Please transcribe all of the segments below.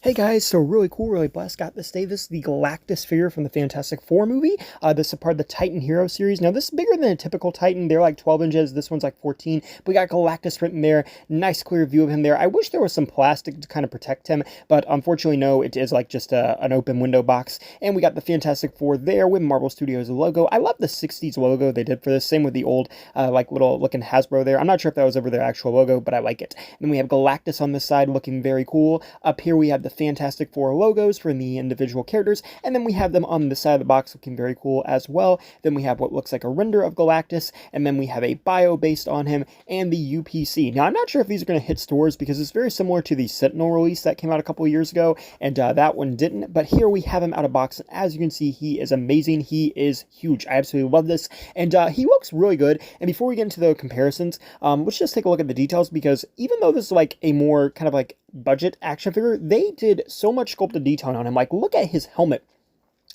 Hey guys, so really cool, really blessed. Got this today. This is the Galactus figure from the Fantastic Four movie. This is part of the Titan Hero series. Now, this is bigger than a typical Titan. They're like 12 inches. This one's like 14. But we got Galactus written there. Nice clear view of him there. I wish there was some plastic to kind of protect him, but unfortunately, no. It is like just an open window box. And we got the Fantastic Four there with Marvel Studios logo. I love the 60s logo they did for this. Same with the old, like little looking Hasbro there. I'm not sure if that was ever their actual logo, but I like it. And then we have Galactus on this side looking very cool. Up here, we have the Fantastic Four logos for the individual characters, and then we have them on the side of the box looking very cool as well. Then we have what looks like a render of Galactus, and then we have a bio based on him, and the UPC. Now, I'm not sure if these are going to hit stores because it's very similar to the Sentinel release that came out a couple of years ago, and that one didn't, but here we have him out of box, and as you can see, he is amazing. He is huge. I absolutely love this, and he looks really good. And before we get into the comparisons, let's just take a look at the details, because even though this is like a more kind of like budget action figure, they did so much sculpted detail on him. Like, look at his helmet.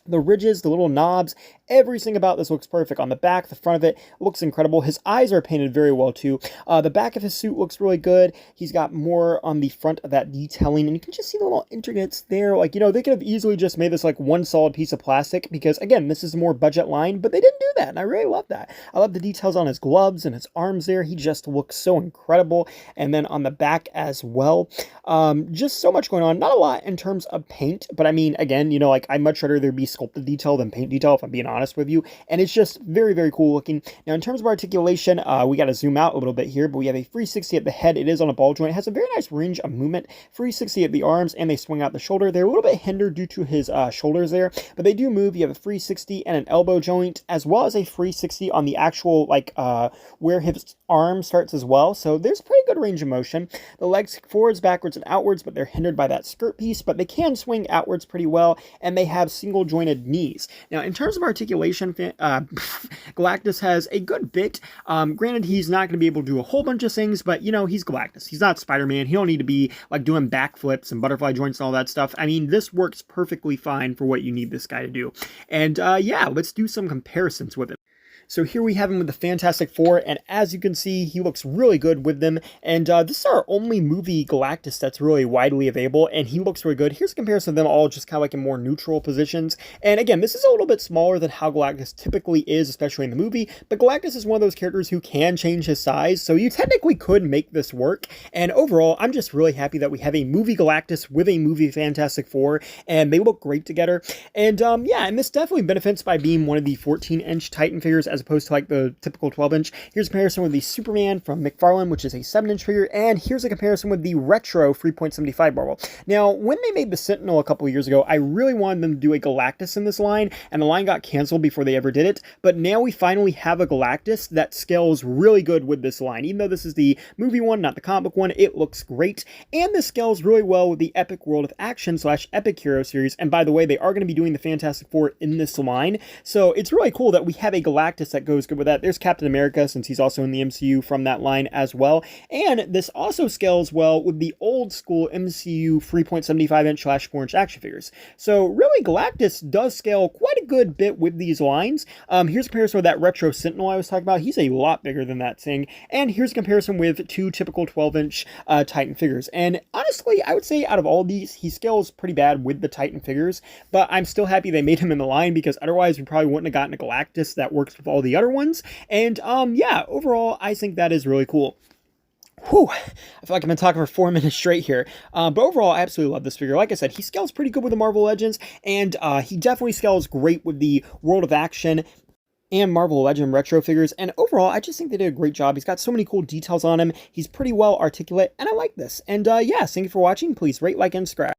The ridges, the little knobs, everything about this looks perfect. On the back, the front of it looks incredible. His eyes are painted very well too. The back of his suit looks really good. He's got more on the front of that detailing, and you can just see the little intricates there. Like, you know, they could have easily just made this like one solid piece of plastic, because again, this is a more budget line, but they didn't do that, and I really love that. I love the details on his gloves and his arms there. He just looks so incredible. And then on the back as well, just so much going on. Not a lot in terms of paint, but I mean, again, you know, like, I'd much rather there be sculpted detail than paint detail, if I'm being honest with you, and it's just very, very cool looking. Now, in terms of articulation, we got to zoom out a little bit here, but we have a 360 at the head. It is on a ball joint. It has a very nice range of movement. 360 at the arms, and they swing out the shoulder. They're a little bit hindered due to his shoulders there, but they do move. You have a 360 and an elbow joint, as well as a 360 on the actual, like, where his arm starts as well, so there's pretty good range of motion. The legs forwards, backwards, and outwards, but they're hindered by that skirt piece, but they can swing outwards pretty well, and they have single jointed knees. Now, in terms of articulation, Galactus has a good bit. Granted, he's not going to be able to do a whole bunch of things, but, you know, he's Galactus. He's not Spider-Man. He don't need to be, like, doing backflips and butterfly joints and all that stuff. I mean, this works perfectly fine for what you need this guy to do. And, yeah, let's do some comparisons with it. So here we have him with the Fantastic Four, and as you can see, he looks really good with them. And this is our only movie Galactus that's really widely available, and he looks really good. Here's a comparison of them all just kind of like in more neutral positions. And again, this is a little bit smaller than how Galactus typically is, especially in the movie, but Galactus is one of those characters who can change his size, so you technically could make this work. And overall, I'm just really happy that we have a movie Galactus with a movie Fantastic Four, and they look great together. And yeah, and this definitely benefits by being one of the 14-inch Titan figures as opposed to like the typical 12-inch. Here's a comparison with the Superman from McFarlane, which is a 7-inch figure, and here's a comparison with the retro 3.75 Marvel. Now, when they made the Sentinel a couple of years ago, I really wanted them to do a Galactus in this line, and the line got canceled before they ever did it, but now we finally have a Galactus that scales really good with this line. Even though this is the movie one, not the comic book one, it looks great, and this scales really well with the Epic World of Action / Epic Hero series. And by the way, they are going to be doing the Fantastic Four in this line, so it's really cool that we have a Galactus that goes good with that. There's Captain America, since he's also in the MCU, from that line as well. And this also scales well with the old school MCU 3.75-inch / 4-inch action figures. So really, Galactus does scale quite a good bit with these lines. Here's a comparison with that retro Sentinel I was talking about. He's a lot bigger than that thing. And here's a comparison with two typical 12-inch Titan figures. And honestly, I would say out of all these, he scales pretty bad with the Titan figures, but I'm still happy they made him in the line, because otherwise we probably wouldn't have gotten a Galactus that works with all the other ones. And yeah, overall, I think that is really cool. Whew, I feel like I've been talking for 4 minutes straight here. But overall, I absolutely love this figure. Like I said, he scales pretty good with the Marvel Legends, and he definitely scales great with the World of Action and Marvel Legend retro figures. And overall, I just think they did a great job. He's got so many cool details on him. He's pretty well articulate, and I like this. And yeah, thank you for watching. Please rate, like, and subscribe.